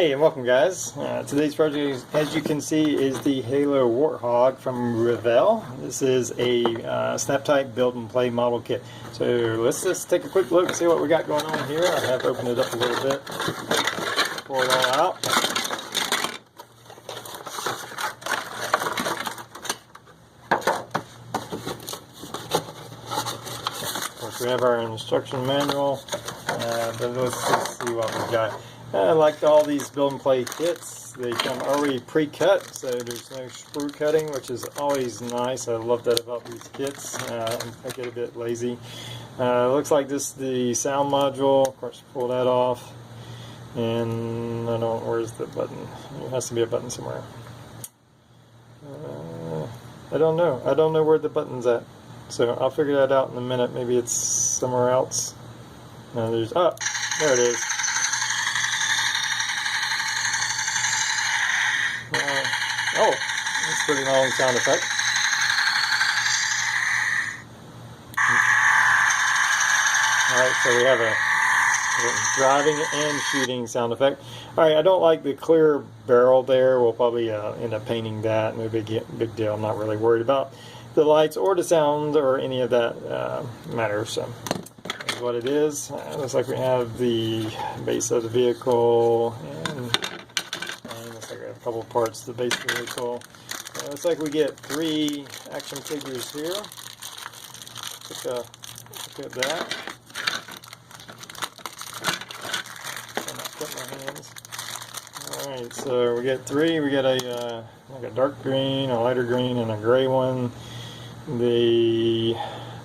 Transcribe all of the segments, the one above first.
Hey, and welcome guys. Today's project, as you can see, is the Halo Warthog from Revell. This is a snap-type build and play model kit. So let's just take a quick look and see what we got going on here. I have opened it up a little bit, pour it all out. Of course, we have our instruction manual, but let's just see what we've got. Like all these build and play kits, they come already pre-cut, so there's no screw cutting, which is always nice. I love that about these kits. I get a bit lazy. Looks like this is the sound module. Of course, pull that off, and I don't know, where's the button? There has to be a button somewhere. I don't know where the button's at, so I'll figure that out in a minute. Maybe it's somewhere else. No, there it is. Oh, that's a pretty long sound effect. Alright, so we have a driving and shooting sound effect. Alright, I don't like the clear barrel there. We'll probably end up painting that. No big deal. I'm not really worried about the lights or the sound or any of that matter. So that's what it is. Looks like we have the base of the vehicle and looks like we have a couple of parts to the base of the vehicle. Looks like we get 3 action figures here. Take a look at that. I'm not putting my hands. Alright, so we get 3. We get a like a dark green, a lighter green, and a gray one. They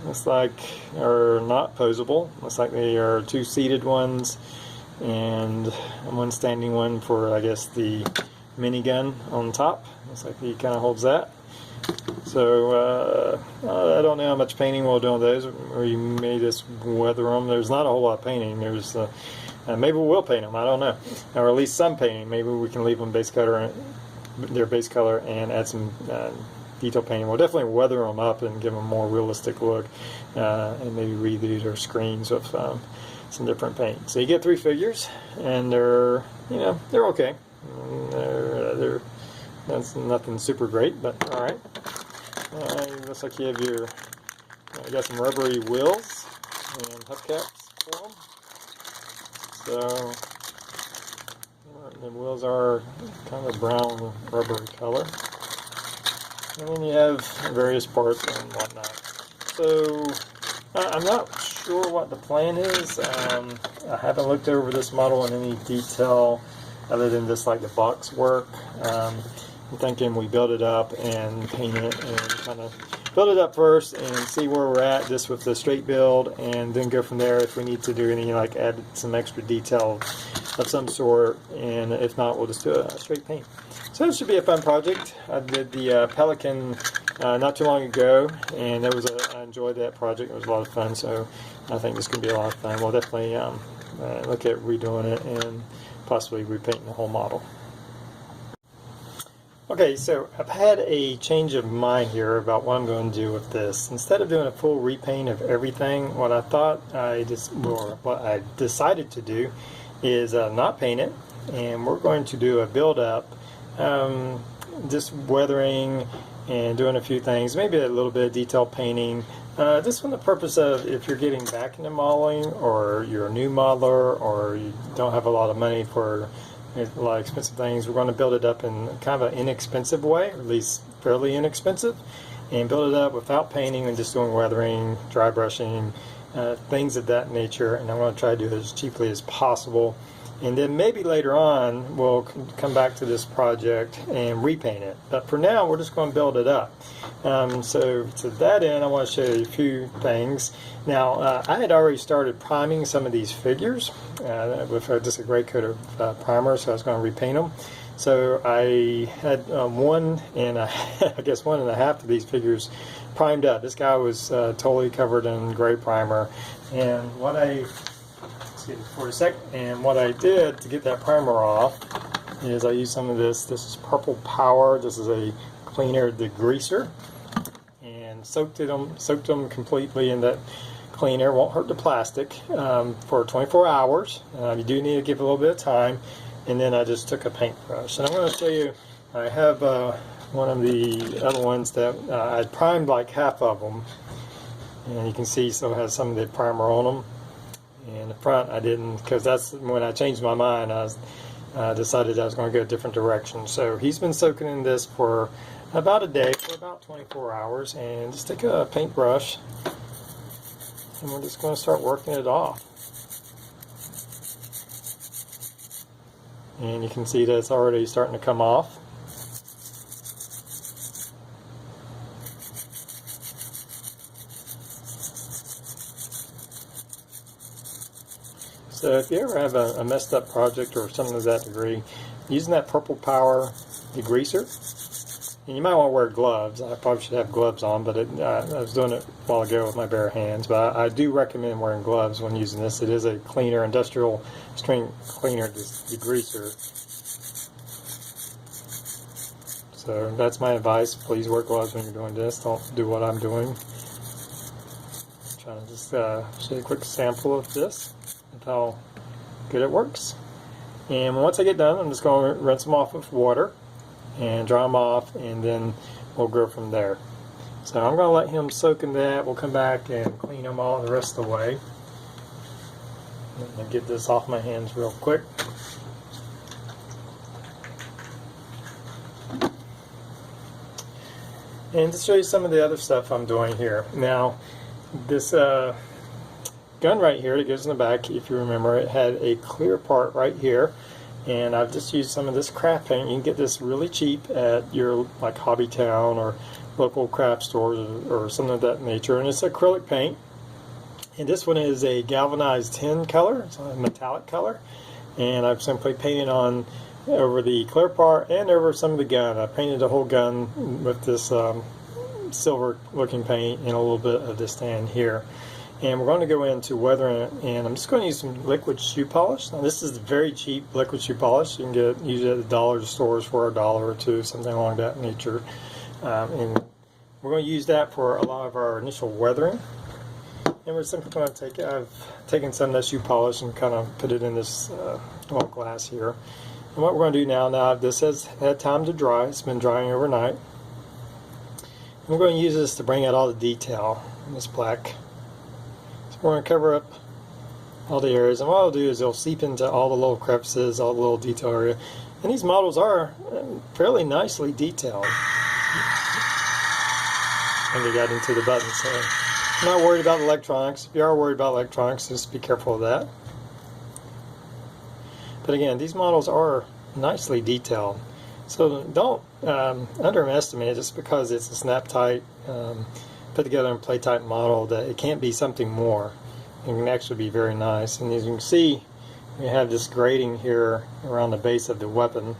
looks like are not posable. Looks like they are 2 seated ones and one standing one for, I guess, the minigun on top. Looks like he kind of holds that. So I don't know how much painting we'll do on those. We may just weather them. There's not a whole lot of painting. There's maybe we'll paint them. I don't know, or at least some painting. Maybe we can leave them base color, their base color, and add some detail painting. We'll definitely weather them up and give them a more realistic look, and maybe redo their screens with some different paint. So you get 3 figures, and they're they're okay. That's nothing super great, but all right. Looks like you have you got some rubbery wheels and hubcaps for them. So the wheels are kind of a brown rubbery color, and then you have various parts and whatnot. So I'm not sure what the plan is. I haven't looked over this model in any detail other than just like the box work. I'm thinking we build it up and paint it and kind of build it up first and see where we're at just with the straight build, and then go from there if we need to do any, like add some extra detail of some sort, and if not, we'll just do a straight paint. So it should be a fun project. I did the Pelican not too long ago, and I enjoyed that project. It was a lot of fun, so I think this could be a lot of fun. We'll definitely look at redoing it and possibly repainting the whole model. Okay, so I've had a change of mind here about what I'm going to do with this. Instead of doing a full repaint of everything, what I decided to do is not paint it, and we're going to do a build up, just weathering and doing a few things, maybe a little bit of detail painting, just for the purpose of if you're getting back into modeling, or you're a new modeler, or you don't have a lot of money for a lot of expensive things. We're going to build it up in kind of an inexpensive way, or at least fairly inexpensive, and build it up without painting and just doing weathering, dry brushing, things of that nature. And I'm going to try to do it as cheaply as possible, and then maybe later on we'll come back to this project and repaint it. But for now, we're just going to build it up. So to that end, I want to show you a few things. Now, I had already started priming some of these figures with just a gray coat of primer, so I was going to repaint them. So I had one and a half of these figures primed up. This guy was totally covered in gray primer, and what I did to get that primer off is I used some of this. This is Purple Power. This is a cleaner degreaser, and soaked them completely in that cleaner. Won't hurt the plastic for 24 hours. You do need to give it a little bit of time. and then I just took a paintbrush. And I'm going to show you, I have one of the other ones that I primed like half of them, and you can see still has some of the primer on them. And the front I didn't, because that's when I changed my mind. I decided I was going to go a different direction. So he's been soaking in this for about a day, for about 24 hours. And just take a paintbrush, and we're just going to start working it off. And you can see that it's already starting to come off. So if you ever have a messed up project or something to that degree, using that Purple Power degreaser, and you might want to wear gloves. I probably should have gloves on, but I was doing it a while ago with my bare hands. But I do recommend wearing gloves when using this. It is a cleaner, industrial strength cleaner degreaser. So that's my advice. Please wear gloves when you're doing this. Don't do what I'm doing. I'm trying to just show you a quick sample of this, of how good it works. And once I get done, I'm just going to rinse them off with water and dry them off, and then we'll go from there. So I'm going to let him soak in that. We'll come back and clean them all the rest of the way. And get this off my hands real quick. And to show you some of the other stuff I'm doing here. Now, this gun right here that goes in the back, if you remember, it had a clear part right here. And I've just used some of this craft paint. You can get this really cheap at your like Hobby Town or local craft stores or something of that nature. And it's acrylic paint. And this one is a galvanized tin color. It's a metallic color. And I've simply painted on over the clear part and over some of the gun. I painted the whole gun with this silver looking paint and a little bit of this tan here. And we're going to go into weathering it, and I'm just going to use some liquid shoe polish. Now this is very cheap liquid shoe polish. You can get usually at the dollar stores for $1 or $2, something along that nature. And we're going to use that for a lot of our initial weathering. And we're simply going to take it. I've taken some of that shoe polish and kind of put it in this little glass here. And what we're going to do now this has had time to dry. It's been drying overnight. And we're going to use this to bring out all the detail in this black. We're going to cover up all the areas, and what I'll do is it'll seep into all the little crevices, all the little detail area. And these models are fairly nicely detailed. And they got into the button, so I'm not worried about electronics. If you are worried about electronics, just be careful of that. But again, these models are nicely detailed. So don't underestimate it just because it's a snap tight, put together and play type model, that it can't be something more. It can actually be very nice. And as you can see, we have this grading here around the base of the weapon,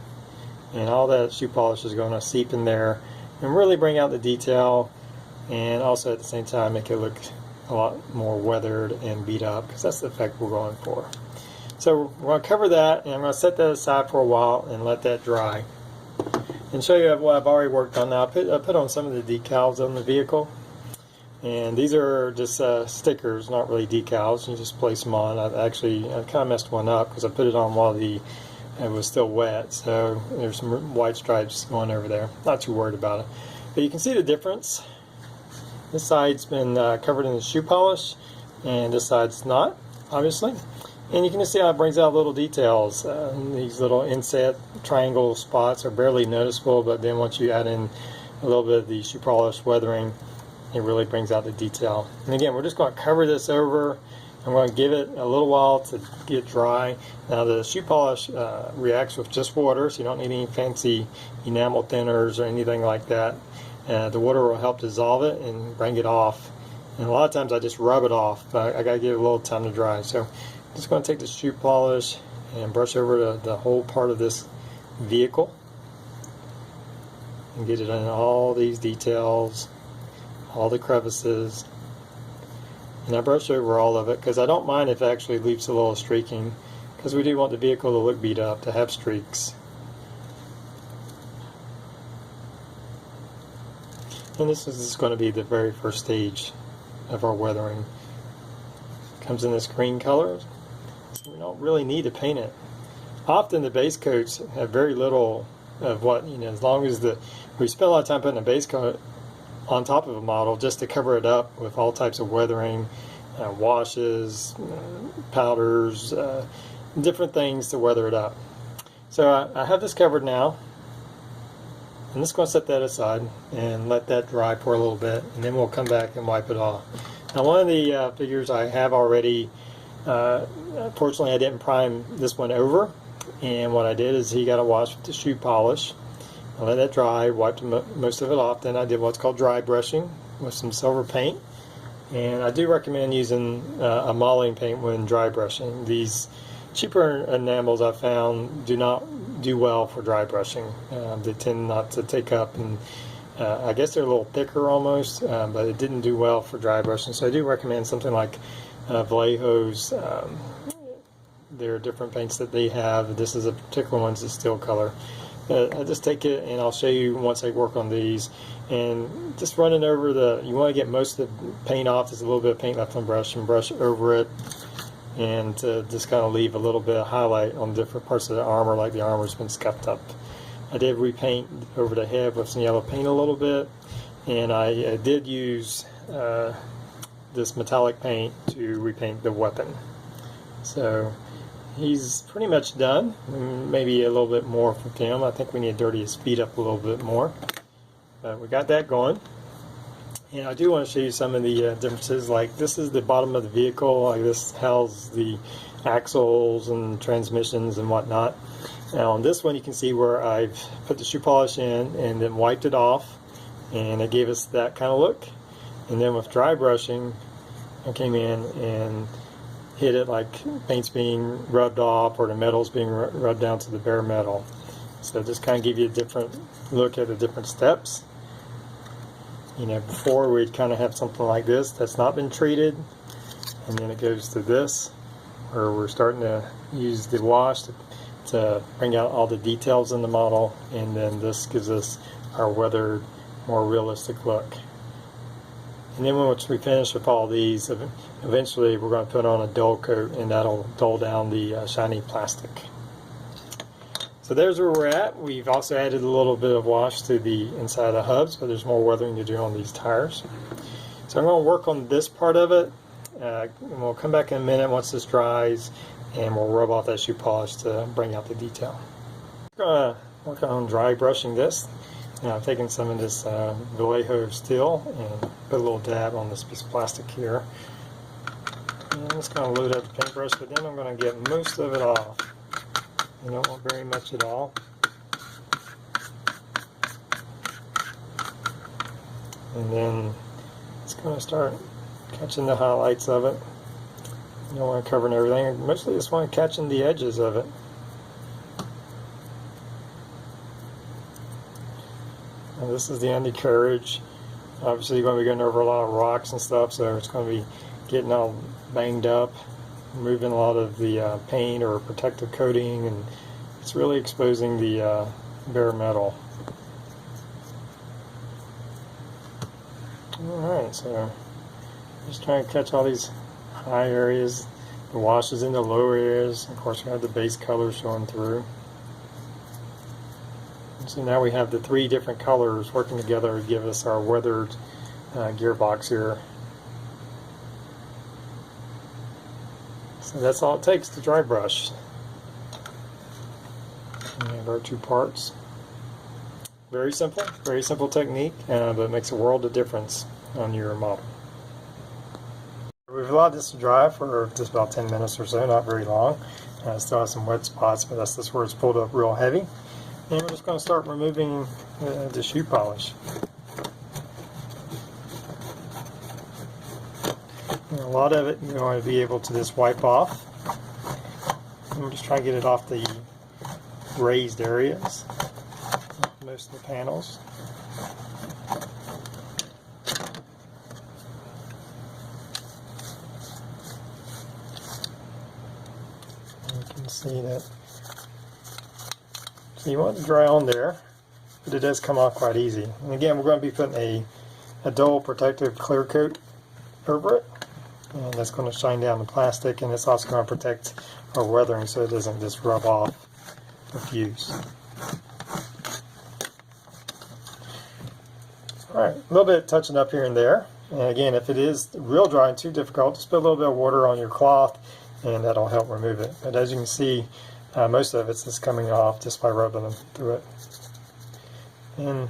and all that shoe polish is going to seep in there and really bring out the detail, and also at the same time make it look a lot more weathered and beat up, because that's the effect we're going for. So we're going to cover that, and I'm going to set that aside for a while and let that dry and show you what I've already worked on. Now I put on some of the decals on the vehicle. And these are just stickers, not really decals. You just place them on. I kind of messed one up because I put it on while it was still wet. So there's some white stripes going over there. Not too worried about it. But you can see the difference. This side's been covered in the shoe polish, and this side's not, obviously. And you can just see how it brings out little details. These little inset triangle spots are barely noticeable, but then once you add in a little bit of the shoe polish weathering, it really brings out the detail. And again, we're just going to cover this over. I'm going to give it a little while to get dry. Now the shoe polish reacts with just water, so you don't need any fancy enamel thinners or anything like that. The water will help dissolve it and bring it off. And a lot of times I just rub it off, but I got to give it a little time to dry. So I'm just going to take the shoe polish and brush over the whole part of this vehicle and get it in all these details, all the crevices, and I brush over all of it because I don't mind if it actually leaves a little streaking, because we do want the vehicle to look beat up, to have streaks. And this is just going to be the very first stage of our weathering. It comes in this green color, so we don't really need to paint it. often the base coats have very little of what, as long as we spend a lot of time putting a base coat on top of a model just to cover it up with all types of weathering, washes, powders, different things to weather it up. So I have this covered now. I'm just going to set that aside and let that dry for a little bit, and then we'll come back and wipe it off. Now, one of the figures I have already, fortunately I didn't prime this one over, and what I did is he got a wash with the shoe polish. I let that dry, wiped most of it off, then I did what's called dry brushing with some silver paint. And I do recommend using a modeling paint when dry brushing. These cheaper enamels I found do not do well for dry brushing. They tend not to take up, and I guess they're a little thicker almost, but it didn't do well for dry brushing. So I do recommend something like Vallejo's. There are different paints that they have. This is a particular one's a steel color. I just take it, and I'll show you once I work on these, and just running over you want to get most of the paint off. There's a little bit of paint left on brush, and brush over it, and just kind of leave a little bit of highlight on different parts of the armor, like the armor's been scuffed up. I did repaint over the head with some yellow paint a little bit, and I did use this metallic paint to repaint the weapon. So he's pretty much done. Maybe a little bit more from him. I think we need to dirty his feet up a little bit more. But we got that going. And I do want to show you some of the differences. Like, this is the bottom of the vehicle. Like, this houses the axles and transmissions and whatnot. Now on this one you can see where I've put the shoe polish in and then wiped it off, and it gave us that kind of look. And then with dry brushing, I came in and hit it like paint's being rubbed off or the metal's being rubbed down to the bare metal. So just kind of give you a different look at the different steps. Before we'd kind of have something like this that's not been treated, and then it goes to this where we're starting to use the wash to bring out all the details in the model, and then this gives us our weathered, more realistic look. And then once we finish with all these, eventually we're going to put on a dull coat, and that'll dull down the shiny plastic. So there's where we're at. We've also added a little bit of wash to the inside of the hubs, but there's more weathering to do on these tires. So I'm going to work on this part of it, and we'll come back in a minute once this dries, and we'll rub off that shoe polish to bring out the detail. I'm going to work on dry brushing this. Now I've taken some of this Vallejo steel and put a little dab on this piece of plastic here. And I'm just going to load up the paintbrush, but then I'm going to get most of it off. You don't want very much at all. And then it's going to start catching the highlights of it. You don't want to cover everything. Mostly just want to catching the edges of it. And this is the undercarriage. Obviously you're going to be going over a lot of rocks and stuff, so it's going to be getting all banged up, removing a lot of the paint or protective coating, and it's really exposing the bare metal. Alright, so just trying to catch all these high areas, the washes in the low areas. Of course we have the base color showing through. So now we have the three different colors working together to give us our weathered gearbox here. So that's all it takes to dry brush. We have our two parts. Very simple technique, but it makes a world of difference on your model. We've allowed this to dry for just about 10 minutes or so, not very long. Still have some wet spots, but that's just where it's pulled up real heavy. And we're just going to start removing the shoe polish. And a lot of it you're going to be able to just wipe off. And we're just trying to get it off the raised areas, most of the panels. And you can see that. So you want it to dry on there, but it does come off quite easy. And again, we're going to be putting a dull protective clear coat over it, and that's going to shine down the plastic, and it's also going to protect our weathering so it doesn't just rub off with use. Alright, a little bit touching up here and there. And again, if it is real dry and too difficult, just put a little bit of water on your cloth and that'll help remove it. But as you can see, most of it's just coming off just by rubbing them through it. And it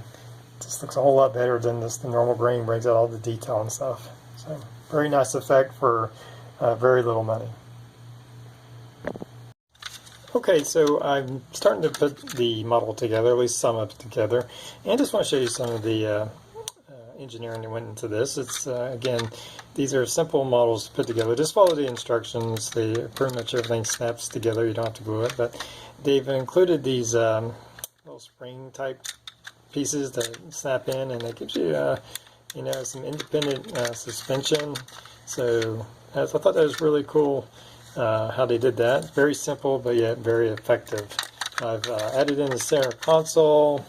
just looks a whole lot better than the normal grain, brings out all the detail and stuff. So, very nice effect for very little money. Okay, so I'm starting to put the model together, at least some of it together, and I just want to show you some of the engineering that went into this. It's again, these are simple models to put together. Just follow the instructions. Pretty much everything snaps together. You don't have to glue it, but they've included these little spring type pieces that snap in, and it gives you you know, some independent suspension. So I thought that was really cool how they did that. Very simple, but yet very effective. I've added in the center console.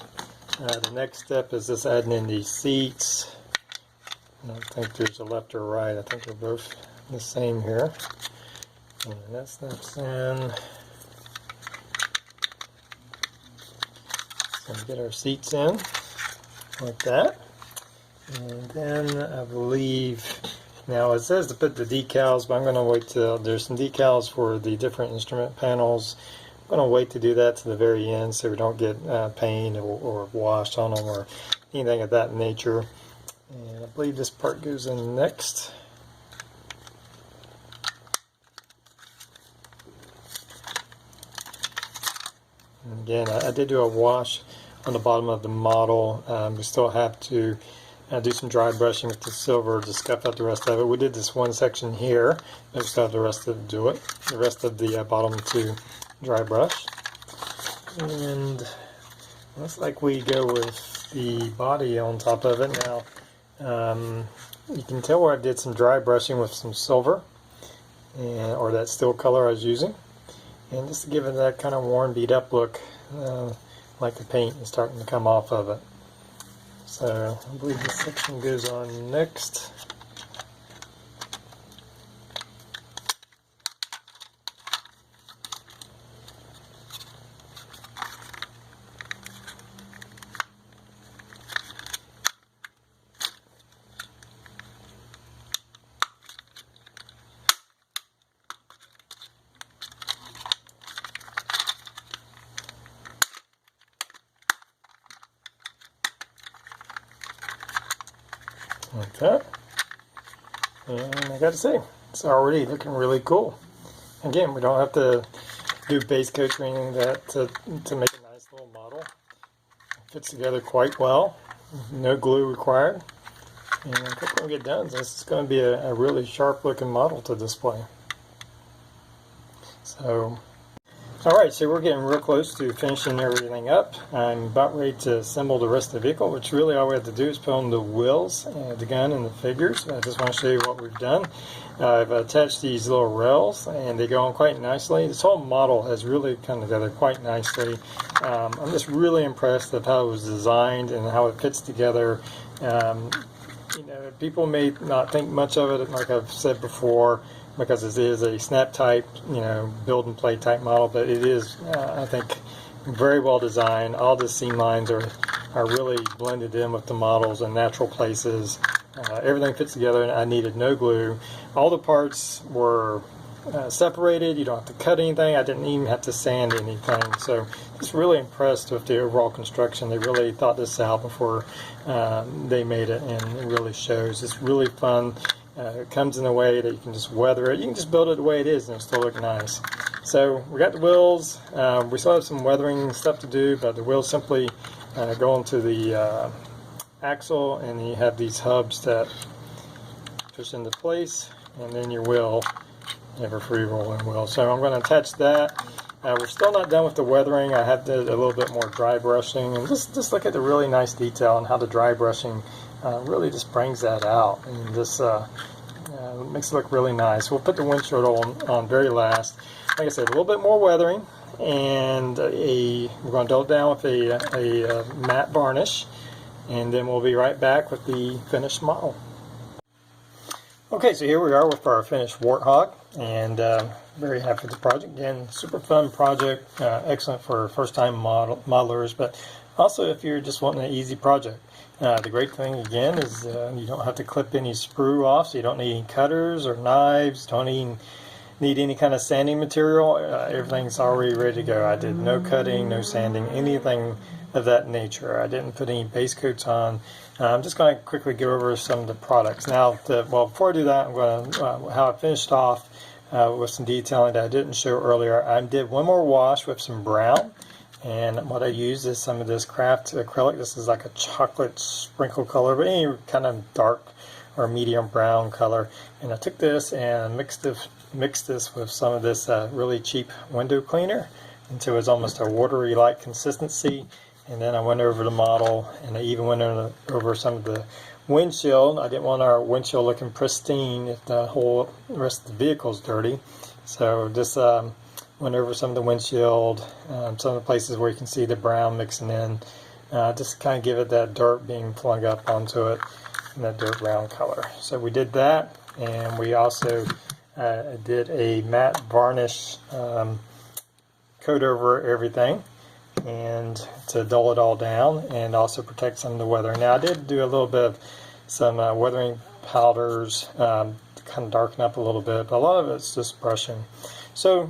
The next step is just adding in these seats. I don't think there's a left or right. I think they're both the same here. And that snaps in. So we get our seats in like that. And then I believe, now it says to put the decals, but I'm going to wait till there's some decals for the different instrument panels. I'm going to wait to do that to the very end so we don't get paint or wash on them or anything of that nature. And I believe this part goes in next. And again, I did do a wash on the bottom of the model. We still have to do some dry brushing with the silver to scuff out the rest of it. We did this one section here, but we still have the rest of the rest of the bottom to dry brush. And looks like we go with the body on top of it now. You can tell where I did some dry brushing with some silver, or that steel color I was using, and just to give it that kind of worn, beat up look, like the paint is starting to come off of it. So I believe this section goes on next. Like that, and I gotta say, it's already looking really cool. Again, we don't have to do base coat or anything that to make a nice little model. It fits together quite well, no glue required, and I think when we get done, this is going to be a really sharp looking model to display. So, alright, so we're getting real close to finishing everything up. I'm about ready to assemble the rest of the vehicle, which really all we have to do is put on the wheels, the gun, and the figures. I just want to show you what we've done. I've attached these little rails, and they go on quite nicely. This whole model has really come together quite nicely. I'm just really impressed with how it was designed and how it fits together. You know, people may not think much of it, like I've said before, because it is a snap type, you know, build and play type model, but it is, I think, very well designed. All the seam lines are really blended in with the models in natural places. Everything fits together, and I needed no glue. All the parts were separated. You don't have to cut anything. I didn't even have to sand anything. So just really impressed with the overall construction. They really thought this out before they made it, and it really shows. It's really fun. It comes in a way that you can just weather it. You can just build it the way it is and it'll still look nice. So we got the wheels. We still have some weathering stuff to do, but the wheels simply go into the axle, and you have these hubs that push into place, and then your wheel, you have a free rolling wheel. So I'm going to attach that. We're still not done with the weathering. I have to do a little bit more dry brushing, and just look at the really nice detail and how the dry brushing really just brings that out, and just makes it look really nice. We'll put the windshield on very last. Like I said, a little bit more weathering, and we're going to dull it down with a matte varnish, and then we'll be right back with the finished model. Okay, so here we are with our finished Warthog, and very happy with the project. Again, super fun project, excellent for first-time modelers, but also if you're just wanting an easy project. The great thing again is you don't have to clip any sprue off, so you don't need any cutters or knives, don't even need any kind of sanding material. Everything's already ready to go. I did no cutting, no sanding, anything of that nature. I didn't put any base coats on. I'm just going to quickly go over some of the products. Now, before I do that, I'm going to, how I finished off with some detailing that I didn't show earlier. I did one more wash with some brown, and what I used is some of this craft acrylic. This is like a chocolate sprinkle color, but any kind of dark or medium brown color. And I took this and mixed this with some of this really cheap window cleaner until it was almost a watery-like consistency. And then I went over the model, and I even went over some of the windshield. I didn't want our windshield looking pristine if the whole rest of the vehicle's dirty. So just went over some of the windshield, some of the places where you can see the brown mixing in, just kind of give it that dirt being flung up onto it in that dirt brown color. So we did that, and we also did a matte varnish coat over everything, and to dull it all down and also protect some of the weathering. Now I did do a little bit of some weathering powders to kind of darken up a little bit, but a lot of it's just brushing. So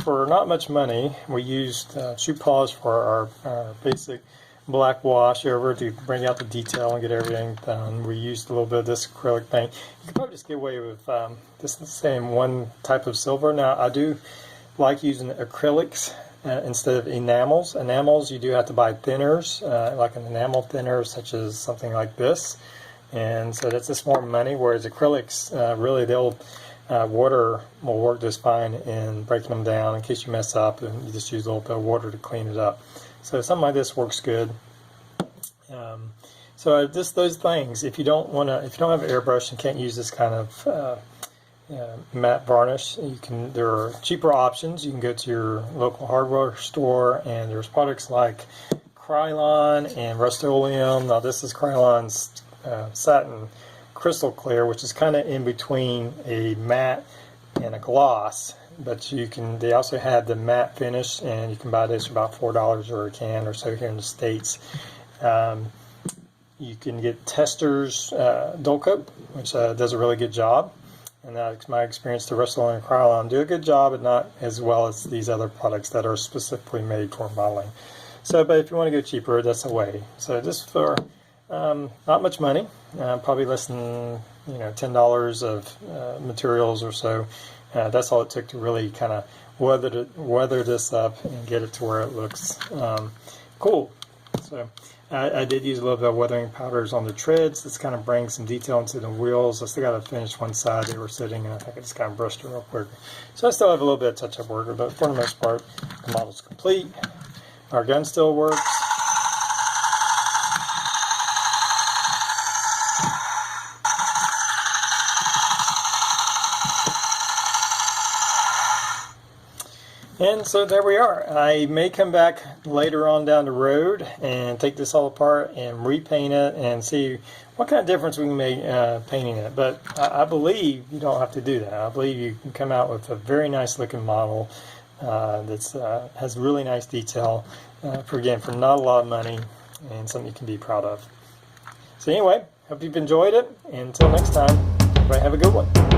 for not much money, we used shoe polish for our basic black wash over to bring out the detail and get everything done. We used a little bit of this acrylic paint. You can probably just get away with this the same one type of silver. Now I do like using acrylics instead of enamels. Enamels, you do have to buy thinners, like an enamel thinner, such as something like this. And so that's just more money, whereas acrylics, really, water will work just fine in breaking them down in case you mess up, and you just use a little bit of water to clean it up. So something like this works good. So just those things. If you don't have an airbrush and can't use this kind of matte varnish, there are cheaper options. You can go to your local hardware store, and there's products like Krylon and Rust-Oleum. Now this is Krylon's satin crystal clear, which is kind of in between a matte and a gloss, but they also have the matte finish, and you can buy this for about $4 or a can or so here in the States. You can get Tester's Dull Coat, which does a really good job. And that's my experience. The Rust-Oleum and Krylon do a good job, but not as well as these other products that are specifically made for modeling. So, but if you want to go cheaper, that's a way. So just for not much money, probably less than $10 of materials or so. That's all it took to really kind of weather this up and get it to where it looks cool. So I did use a little bit of weathering powders on the treads. This kind of brings some detail into the wheels. I still got to finish one side. They were sitting, and I think I just kind of brushed it real quick. So I still have a little bit of touch-up work, but for the most part, the model's complete. Our gun still works. And so there we are. I may come back later on down the road and take this all apart and repaint it and see what kind of difference we can make painting it. But I believe you don't have to do that. I believe you can come out with a very nice looking model that has really nice detail for not a lot of money, and something you can be proud of. So anyway, hope you've enjoyed it. And until next time, everybody have a good one.